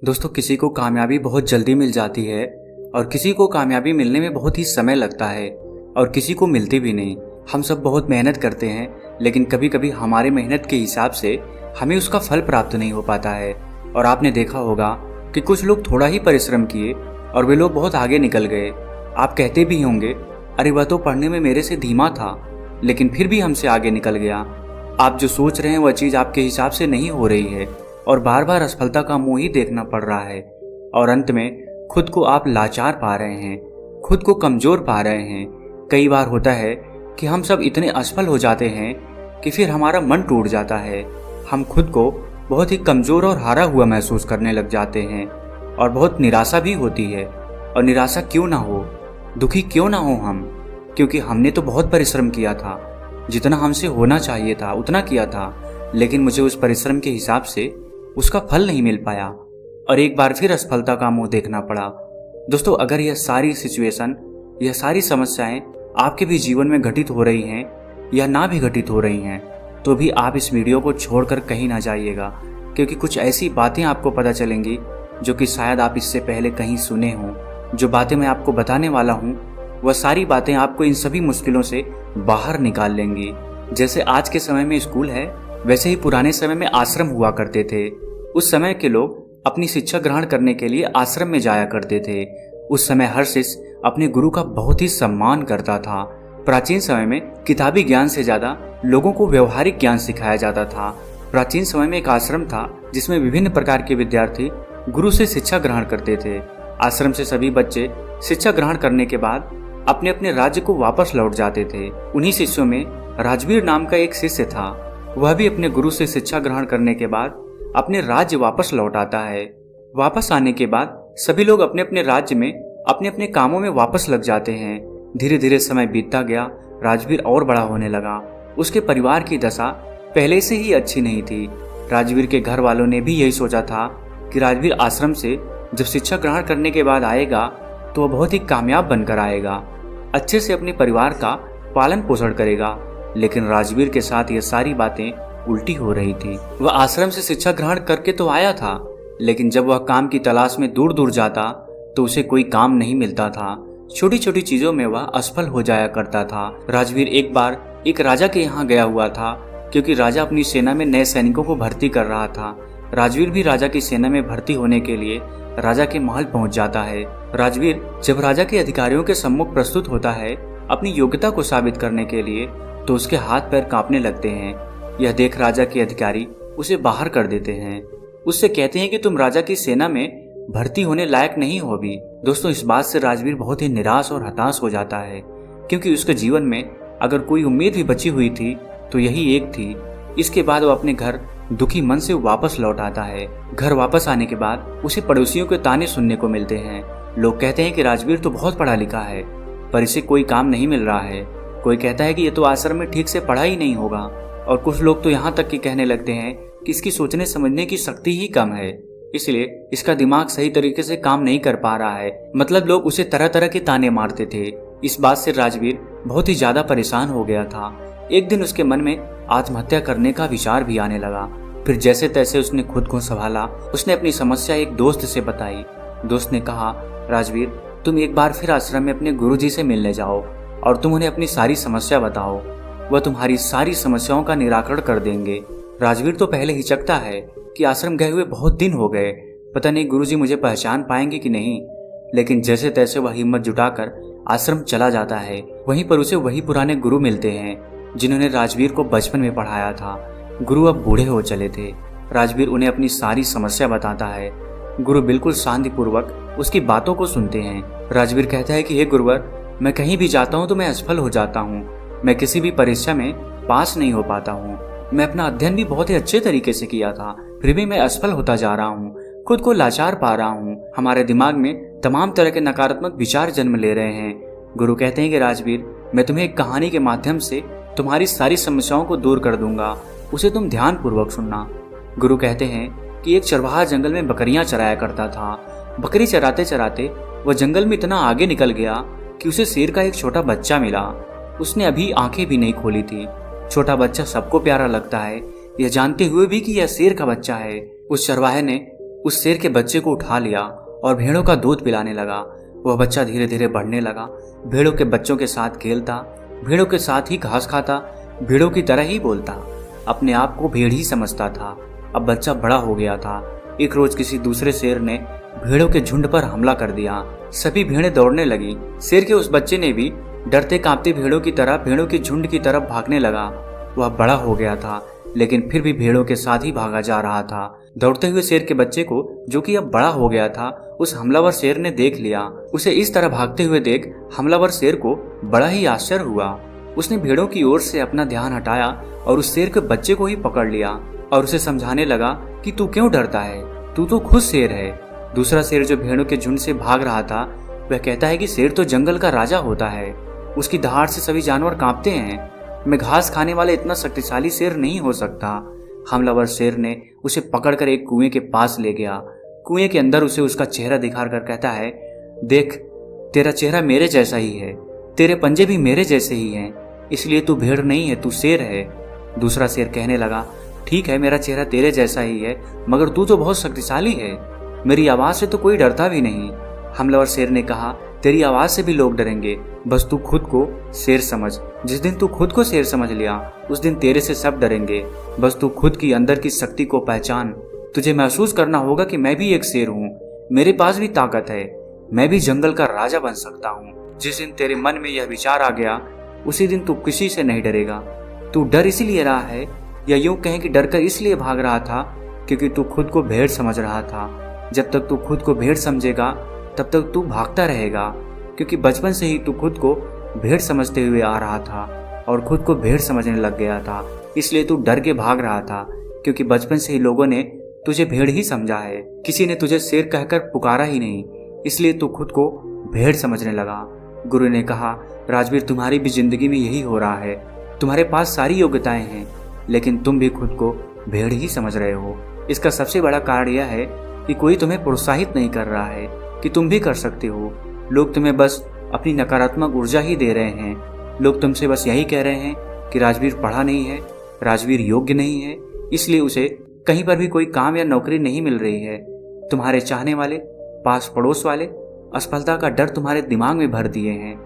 दोस्तों, किसी को कामयाबी बहुत जल्दी मिल जाती है और किसी को कामयाबी मिलने में बहुत ही समय लगता है और किसी को मिलती भी नहीं। हम सब बहुत मेहनत करते हैं, लेकिन कभी कभी हमारे मेहनत के हिसाब से हमें उसका फल प्राप्त नहीं हो पाता है। और आपने देखा होगा कि कुछ लोग थोड़ा ही परिश्रम किए और वे लोग बहुत आगे निकल गए। आप कहते भी होंगे, अरे वह तो पढ़ने में मेरे से धीमा था लेकिन फिर भी हमसे आगे निकल गया। आप जो सोच रहे हैं वह चीज़ आपके हिसाब से नहीं हो रही है और बार बार असफलता का मुंह ही देखना पड़ रहा है और अंत में खुद को आप लाचार पा रहे हैं, खुद को कमजोर पा रहे हैं। कई बार होता है कि हम सब इतने असफल हो जाते हैं कि फिर हमारा मन टूट जाता है। हम खुद को बहुत ही कमजोर और हारा हुआ महसूस करने लग जाते हैं और बहुत निराशा भी होती है। और निराशा क्यों ना हो, दुखी क्यों ना हो हम, क्योंकि हमने तो बहुत परिश्रम किया था, जितना हमसे होना चाहिए था उतना किया था, लेकिन मुझे उस परिश्रम के हिसाब से उसका फल नहीं मिल पाया और एक बार फिर असफलता का मुंह देखना पड़ा। दोस्तों, अगर यह सारी सिचुएशन, यह सारी समस्याएं आपके भी जीवन में घटित हो रही हैं या ना भी घटित हो रही हैं, तो भी आप इस वीडियो को छोड़कर कहीं ना जाइएगा, क्योंकि कुछ ऐसी बातें आपको पता चलेंगी जो कि शायद आप इससे पहले कहीं सुने हों। जो बातें मैं आपको बताने वाला हूँ वह सारी बातें आपको इन सभी मुश्किलों से बाहर निकाल लेंगी। जैसे आज के समय में स्कूल है, वैसे ही पुराने समय में आश्रम हुआ करते थे। उस समय के लोग अपनी शिक्षा ग्रहण करने के लिए आश्रम में जाया करते थे। उस समय हर शिष्य अपने गुरु का बहुत ही सम्मान करता था। प्राचीन समय में किताबी ज्ञान से ज्यादा लोगों को व्यवहारिक ज्ञान सिखाया जाता था। प्राचीन समय में एक आश्रम था जिसमें विभिन्न प्रकार के विद्यार्थी गुरु से शिक्षा ग्रहण करते थे। आश्रम से सभी बच्चे शिक्षा ग्रहण करने के बाद अपने अपने राज्य को वापस लौट जाते थे। उन्हीं शिष्यों में राजवीर नाम का एक शिष्य था। वह भी अपने गुरु से शिक्षा ग्रहण करने के बाद अपने राज्य वापस लौट आता है। वापस आने के बाद सभी लोग अपने अपने राज्य में अपने अपने कामों में वापस लग जाते हैं। धीरे धीरे समय बीतता गया, राजवीर और बड़ा होने लगा। उसके परिवार की दशा पहले से ही अच्छी नहीं थी। राजवीर के घर वालों ने भी यही सोचा था कि राजवीर आश्रम से जब शिक्षा ग्रहण करने के बाद आएगा तो वह बहुत ही कामयाब बनकर आएगा, अच्छे से अपने परिवार का पालन पोषण करेगा। लेकिन राजवीर के साथ ये सारी बातें उल्टी हो रही थी। वह आश्रम से शिक्षा ग्रहण करके तो आया था, लेकिन जब वह काम की तलाश में दूर दूर जाता तो उसे कोई काम नहीं मिलता था। छोटी छोटी चीजों में वह असफल हो जाया करता था। राजवीर एक बार एक राजा के यहाँ गया हुआ था, क्योंकि राजा अपनी सेना में नए सैनिकों को भर्ती कर रहा था। राजवीर भी राजा की सेना में भर्ती होने के लिए राजा के महल पहुंच जाता है। राजवीर जब राजा के अधिकारियों के सम्मुख प्रस्तुत होता है अपनी योग्यता को साबित करने के लिए, तो उसके हाथ पैर कांपने लगते हैं। यह देख राजा के अधिकारी उसे बाहर कर देते हैं। उससे कहते हैं कि तुम राजा की सेना में भर्ती होने लायक नहीं हो अभी। दोस्तों, इस बात से राजवीर बहुत ही निराश और हताश हो जाता है, क्योंकि उसके जीवन में अगर कोई उम्मीद भी बची हुई थी तो यही एक थी। इसके बाद वो अपने घर दुखी मन से वापस लौट आता है। घर वापस आने के बाद उसे पड़ोसियों के ताने सुनने को मिलते हैं। लोग कहते हैं कि राजवीर तो बहुत पढ़ा लिखा है, पर इसे कोई काम नहीं मिल रहा है। कोई कहता है कि ये तो आश्रम में ठीक से पढ़ा ही नहीं होगा, और कुछ लोग तो यहाँ तक कि कहने लगते हैं कि इसकी सोचने समझने की शक्ति ही कम है, इसलिए इसका दिमाग सही तरीके से काम नहीं कर पा रहा है। मतलब लोग उसे तरह तरह के ताने मारते थे। इस बात से राजवीर बहुत ही ज्यादा परेशान हो गया था। एक दिन उसके मन में आत्महत्या करने का विचार भी आने लगा। फिर जैसे तैसे उसने खुद को संभाला। उसने अपनी समस्या एक दोस्त से बताई। दोस्त ने कहा, राजवीर, तुम एक बार फिर आश्रम में अपने गुरुजी से मिलने जाओ और तुम उन्हें अपनी सारी समस्या बताओ। वह तुम्हारी सारी समस्याओं का निराकरण कर देंगे। राजवीर तो पहले हिचकता है कि आश्रम गए हुए बहुत दिन हो गए, पता नहीं गुरुजी मुझे पहचान पाएंगे कि नहीं। लेकिन जैसे तैसे वह हिम्मत जुटाकर आश्रम चला जाता है। वहीं पर उसे वही पुराने गुरु मिलते हैं जिन्होंने राजवीर को बचपन में पढ़ाया था। गुरु अब बूढ़े हो चले थे। राजवीर उन्हें अपनी सारी समस्या बताता है। गुरु बिल्कुल शांतिपूर्वक उसकी बातों को सुनते हैं। राजवीर कहता है कि हे गुरुवर, मैं कहीं भी जाता हूँ तो मैं असफल हो जाता हूँ। मैं किसी भी परीक्षा में पास नहीं हो पाता हूँ। मैं अपना अध्ययन भी बहुत ही अच्छे तरीके से किया था, फिर भी मैं असफल होता जा रहा हूँ। खुद को लाचार पा रहा हूँ। हमारे दिमाग में तमाम तरह के नकारात्मक विचार जन्म ले रहे हैं। गुरु कहते हैं कि राजवीर, मैं तुम्हें एक कहानी के माध्यम से तुम्हारी सारी समस्याओं को दूर कर दूंगा, उसे तुम ध्यान पूर्वक सुनना। गुरु कहते हैं कि एक चरवाहा जंगल में बकरियां चराया करता था। बकरी चराते चराते वह जंगल में इतना आगे निकल गया कि उसे शेर का एक छोटा बच्चा मिला। उसने अभी आंखें भी नहीं खोली थी। छोटा बच्चा सबको प्यारा लगता है, यह जानते हुए भी कि यह शेर का बच्चा है। उस चरवाहे ने उस शेर के बच्चे को उठा लिया और भेड़ों का दूध पिलाने लगा। वह बच्चा धीरे धीरे बढ़ने लगा, भेड़ों के बच्चों के साथ खेलता, भेड़ों के साथ ही घास खाता, भेड़ों की तरह ही बोलता, अपने आप को भेड़ ही समझता था। अब बच्चा बड़ा हो गया था। एक रोज किसी दूसरे शेर ने भेड़ों के झुंड पर हमला कर दिया। सभी भेड़ें दौड़ने लगी। शेर के उस बच्चे ने भी डरते कांपते भेड़ों की तरह भेड़ों के झुंड की तरफ भागने लगा। वह बड़ा हो गया था, लेकिन फिर भी भेड़ों के साथ ही भागा जा रहा था। दौड़ते हुए शेर के बच्चे को, जो कि अब बड़ा हो गया था, उस हमलावर शेर ने देख लिया। उसे इस तरह भागते हुए देख हमलावर शेर को बड़ा ही आश्चर्य हुआ। उसने भेड़ों की ओर से अपना ध्यान हटाया और उस शेर के बच्चे को ही पकड़ लिया और उसे समझाने लगा कि तू क्यों डरता है, तू तो खुद शेर है। दूसरा शेर जो भेड़ों के झुंड से भाग रहा था, वह कहता है कि शेर तो जंगल का राजा होता है, उसकी दहाड़ से सभी जानवर कांपते हैं। मैं घास खाने वाला इतना शक्तिशाली शेर नहीं हो सकता। हमलावर शेर ने उसे पकड़कर एक कुएं के पास ले गया। कुएं के अंदर उसे उसका चेहरा दिखाकर कहता है, देख, तेरा चेहरा मेरे जैसा ही है, तेरे पंजे भी मेरे जैसे ही हैं, इसलिए तू भेड़ नहीं है, तू शेर है। दूसरा शेर कहने लगा, ठीक है, मेरा चेहरा तेरे जैसा ही है, मगर तू तो बहुत शक्तिशाली है, मेरी आवाज से तो कोई डरता भी नहीं। हमलावर शेर ने कहा, तेरी आवाज से भी लोग डरेंगे, बस तू खुद को शेर समझ। जिस दिन तू खुद को शेर समझ लिया, उस दिन तेरे से सब डरेंगे। बस तू खुद की अंदर की शक्ति को पहचान। तुझे महसूस करना होगा कि मैं भी एक शेर हूँ, मेरे पास भी ताकत है, मैं भी जंगल का राजा बन सकता हूँ। जिस दिन तेरे मन में यह विचार आ गया, उसी दिन तू किसी से नहीं डरेगा। तू डर इसलिए रहा है, या यूं कहें कि डरकर इसलिए भाग रहा था, क्योंकि तू खुद को भेड़ समझ रहा था। जब तक तू खुद को भेड़ समझेगा, तब तक तू भागता रहेगा, क्योंकि बचपन से ही तू खुद को भेड़ समझते हुए आ रहा था और खुद को भेड़ समझने लग गया था। इसलिए तू डर के भाग रहा था, क्योंकि बचपन से ही लोगों ने तुझे भेड़ ही समझा है, किसी ने तुझे शेर कहकर पुकारा ही नहीं, इसलिए तू खुद को भेड़ समझने लगा। गुरु ने कहा, राजवीर, तुम्हारी भी जिंदगी में यही हो रहा है। तुम्हारे पास सारी योग्यताएं हैं, लेकिन तुम भी खुद को भेड़ ही समझ रहे हो। इसका सबसे बड़ा कारण यह है कि कोई तुम्हें प्रोत्साहित नहीं कर रहा है कि तुम भी कर सकते हो। लोग तुम्हें बस अपनी नकारात्मक ऊर्जा ही दे रहे हैं। लोग तुमसे बस यही कह रहे हैं कि राजवीर पढ़ा नहीं है, राजवीर योग्य नहीं है, इसलिए उसे कहीं पर भी कोई काम या नौकरी नहीं मिल रही है। तुम्हारे चाहने वाले, पास पड़ोस वाले असफलता का डर तुम्हारे दिमाग में भर दिए हैं।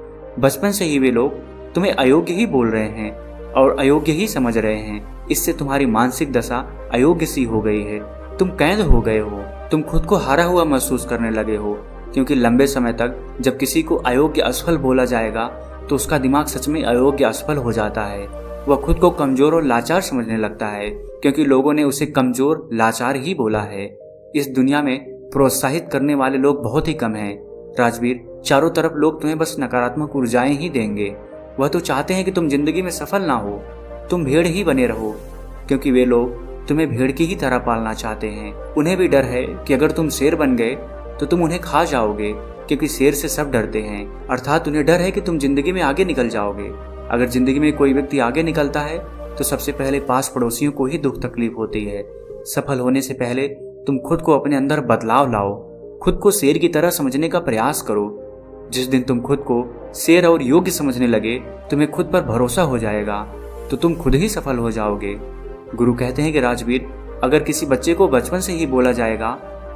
बचपन से ही वे लोग तुम्हें अयोग्य ही बोल रहे हैं और अयोग्य ही समझ रहे हैं। इससे तुम्हारी मानसिक दशा अयोग्य सी हो गई है। तुम कैद हो गए हो, तुम खुद को हारा हुआ महसूस करने लगे हो, क्योंकि लंबे समय तक जब किसी को अयोग्य असफल बोला जाएगा तो उसका दिमाग सच में अयोग्य असफल हो जाता है। वह खुद को कमजोर और लाचार समझने लगता है, क्योंकि लोगों ने उसे कमजोर लाचार ही बोला है। इस दुनिया में प्रोत्साहित करने वाले लोग बहुत ही कम हैं। राजवीर, चारों तरफ लोग तुम्हें बस नकारात्मक ऊर्जाएं ही देंगे। वह तो चाहते हैं कि तुम जिंदगी में सफल ना हो, तुम भेड़ ही बने रहो, क्योंकि वे लोग तुम्हें भेड़ की ही तरह पालना चाहते हैं। उन्हें भी डर है कि अगर तुम शेर बन गए तो तुम उन्हें खा जाओगे, क्योंकि शेर से सब डरते हैं। अर्थात उन्हें डर है कि तुम जिंदगी में आगे निकल जाओगे। अगर जिंदगी में कोई व्यक्ति आगे निकलता है तो सबसे पहले पास पड़ोसियों को ही दुख तकलीफ होती है। सफल होने से पहले तुम खुद को अपने अंदर बदलाव लाओ, खुद को शेर की तरह समझने का प्रयास करो। जिस दिन तुम खुद को शेर और योग्य समझने लगे, तुम्हें खुद पर भरोसा हो जाएगा, तो तुम खुद ही सफल हो जाओगे। गुरु कहते हैं कि राजवीर, अगर किसी बच्चे को बचपन से ही बोला जाएगा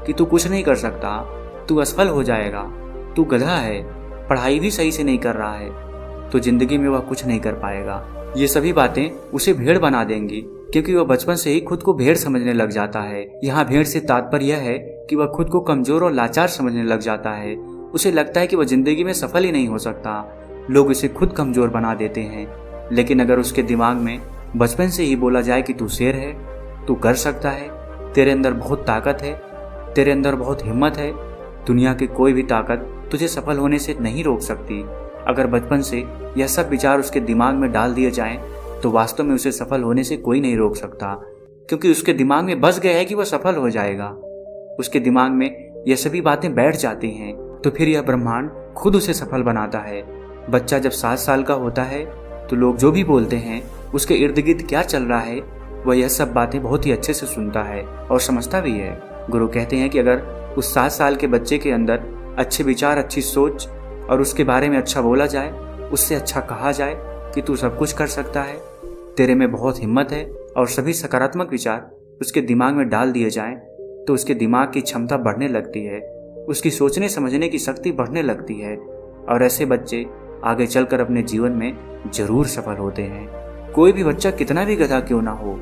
कि तू कुछ नहीं कर सकता, तू असफल हो जाएगा, तू गधा है, पढ़ाई भी सही से नहीं कर रहा है, तो जिंदगी में वह कुछ नहीं कर पाएगा। ये सभी बातें उसे भेड़ बना देंगी, क्योंकि वह बचपन से ही खुद को भेड़ समझने लग जाता है। यहाँ भेड़ से तात्पर्य यह है कि वह खुद को कमजोर और लाचार समझने लग जाता है। उसे लगता है कि वह जिंदगी में सफल ही नहीं हो सकता। लोग उसे खुद कमजोर बना देते हैं। लेकिन अगर उसके दिमाग में बचपन से ही बोला जाए कि तू शेर है, तू कर सकता है, तेरे अंदर बहुत ताकत है, तेरे अंदर बहुत हिम्मत है, दुनिया की कोई भी ताकत तुझे सफल होने से नहीं रोक सकती। अगर बचपन से यह सब विचार उसके दिमाग में डाल दिए जाएं, तो वास्तव में उसे सफल होने से कोई नहीं रोक सकता, क्योंकि उसके दिमाग में बस गया है कि वह सफल हो जाएगा। उसके दिमाग में यह सभी बातें बैठ जाती हैं, तो फिर यह ब्रह्मांड खुद उसे सफल बनाता है। बच्चा जब 7 साल का होता है तो लोग जो भी बोलते हैं, उसके इर्द गिर्द क्या चल रहा है, वह यह सब बातें बहुत ही अच्छे से सुनता है और समझता भी है। गुरु कहते हैं कि अगर उस 7 साल के बच्चे के अंदर अच्छे विचार, अच्छी सोच और उसके बारे में अच्छा बोला जाए, उससे अच्छा कहा जाए कि तू सब कुछ कर सकता है, तेरे में बहुत हिम्मत है, और सभी सकारात्मक विचार उसके दिमाग में डाल दिए जाएं, तो उसके दिमाग की क्षमता बढ़ने लगती है, उसकी सोचने समझने की शक्ति बढ़ने लगती है और ऐसे बच्चे आगे चलकर अपने जीवन में जरूर सफल होते हैं। कोई भी बच्चा कितना भी गधा क्यों ना हो,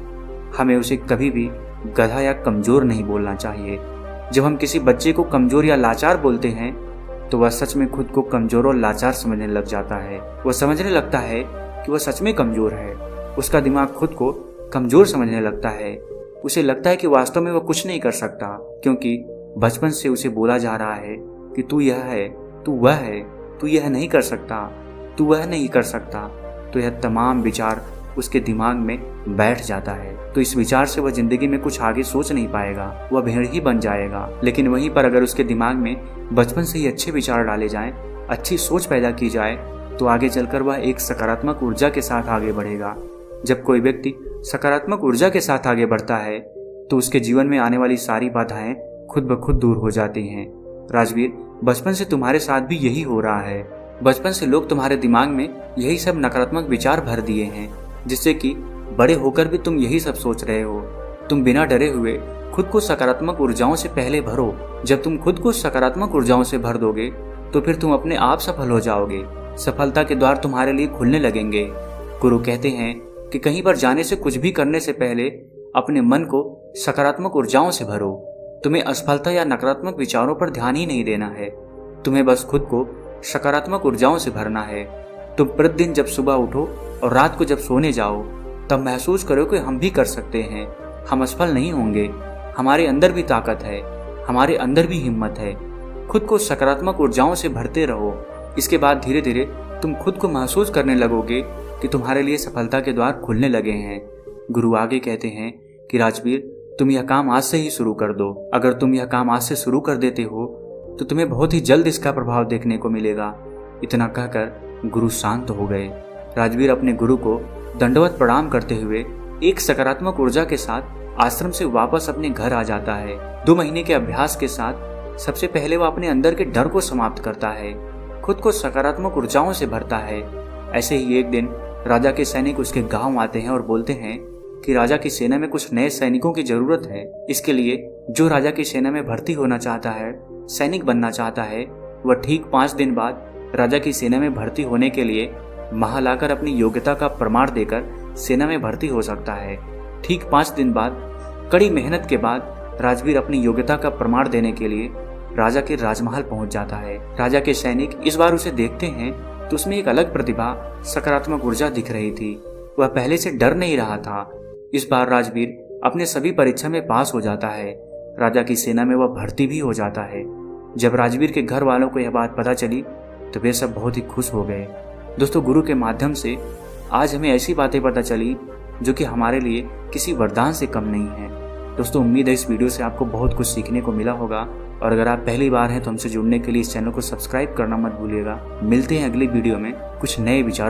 हमें उसे कभी भी गधा या कमजोर नहीं बोलना चाहिए। जब हम किसी बच्चे को कमजोर या लाचार बोलते हैं तो वह सच में खुद को कमजोर और लाचार समझने लग जाता है। वह समझने लगता है कि वह सच में कमजोर है। उसका दिमाग खुद को कमजोर समझने लगता है। उसे लगता है कि वास्तव में वह कुछ नहीं कर सकता, क्योंकि बचपन से उसे बोला जा रहा है कि तू यह है, तू वह है, तू यह नहीं कर सकता, तू वह नहीं कर सकता। तो यह तमाम विचार उसके दिमाग में बैठ जाता है। तो इस विचार से वह जिंदगी में कुछ आगे सोच नहीं पाएगा, वह भेड़ ही बन जाएगा। लेकिन वहीं पर अगर उसके दिमाग में बचपन से ही अच्छे विचार डाले जाएं, अच्छी सोच पैदा की जाए, तो आगे चलकर वह एक सकारात्मक ऊर्जा के साथ आगे बढ़ेगा। जब कोई व्यक्ति सकारात्मक ऊर्जा के साथ आगे बढ़ता है तो उसके जीवन में आने वाली सारी बाधाएं खुद ब खुद दूर हो जाती हैं। राजवीर, बचपन से तुम्हारे साथ भी यही हो रहा है। बचपन से लोग तुम्हारे दिमाग में यही सब नकारात्मक विचार भर दिए हैं, जिससे कि बड़े होकर भी तुम यही सब सोच रहे हो। तुम बिना डरे हुए खुद को सकारात्मक ऊर्जाओं से पहले भरो। जब तुम खुद को सकारात्मक ऊर्जाओं से भर दोगे तो फिर तुम अपने आप सफल हो जाओगे। सफलता के द्वार तुम्हारे लिए खुलने लगेंगे। गुरु कहते हैं कि कहीं पर जाने से, कुछ भी करने से पहले अपने मन को सकारात्मक ऊर्जाओं से भरो। तुम्हें असफलता या नकारात्मक विचारों पर ध्यान ही नहीं देना है, तुम्हें बस खुद को सकारात्मक ऊर्जाओं से भरना है। तुम प्रतिदिन जब सुबह उठो और रात को जब सोने जाओ, तब महसूस करो कि हम भी कर सकते हैं, हम असफल नहीं होंगे, हमारे अंदर भी ताकत है, हमारे अंदर भी हिम्मत है। खुद को सकारात्मक ऊर्जाओं से भरते रहो। इसके बाद धीरे धीरे तुम खुद को महसूस करने लगोगे कि तुम्हारे लिए सफलता के द्वार खुलने लगे हैं। गुरु आगे कहते हैं कि राजवीर, तुम यह काम आज से ही शुरू कर दो। अगर तुम यह काम आज से शुरू कर देते हो तो तुम्हें बहुत ही जल्द इसका प्रभाव देखने को मिलेगा। इतना कहकर गुरु शांत हो गए। राजवीर अपने गुरु को दंडवत प्रणाम करते हुए एक सकारात्मक ऊर्जा के साथ आश्रम से वापस अपने घर आ जाता है। 2 महीने के अभ्यास के साथ सबसे पहले वह अपने अंदर के डर को समाप्त करता है, खुद को सकारात्मक ऊर्जाओं से भरता है। ऐसे ही एक दिन राजा के सैनिक उसके गांव आते हैं और बोलते हैं कि राजा की सेना में कुछ नए सैनिकों की जरूरत है। इसके लिए जो राजा की सेना में भर्ती होना चाहता है, सैनिक बनना चाहता है, वह ठीक 5 दिन बाद राजा की सेना में भर्ती होने के लिए महालाकर अपनी योग्यता का प्रमाण देकर सेना में भर्ती हो सकता है। ठीक 5 दिन बाद कड़ी मेहनत के बाद राजवीर अपनी योग्यता का प्रमाण देने के लिए राजा के राजमहल पहुंच जाता है। राजा के सैनिक इस बार उसे देखते हैं तो उसमें एक अलग प्रतिभा, सकारात्मक ऊर्जा दिख रही थी। वह पहले से डर नहीं रहा था। इस बार राजवीर अपने सभी परीक्षा में पास हो जाता है। राजा की सेना में वह भर्ती भी हो जाता है। जब राजवीर के घर वालों को यह बात पता चली तो वे सब बहुत ही खुश हो गए। दोस्तों, गुरु के माध्यम से आज हमें ऐसी बातें पता चली जो कि हमारे लिए किसी वरदान से कम नहीं है। दोस्तों, उम्मीद है इस वीडियो से आपको बहुत कुछ सीखने को मिला होगा और अगर आप पहली बार हैं तो हमसे जुड़ने के लिए इस चैनल को सब्सक्राइब करना मत भूलिएगा। मिलते हैं अगली वीडियो में कुछ नए विचार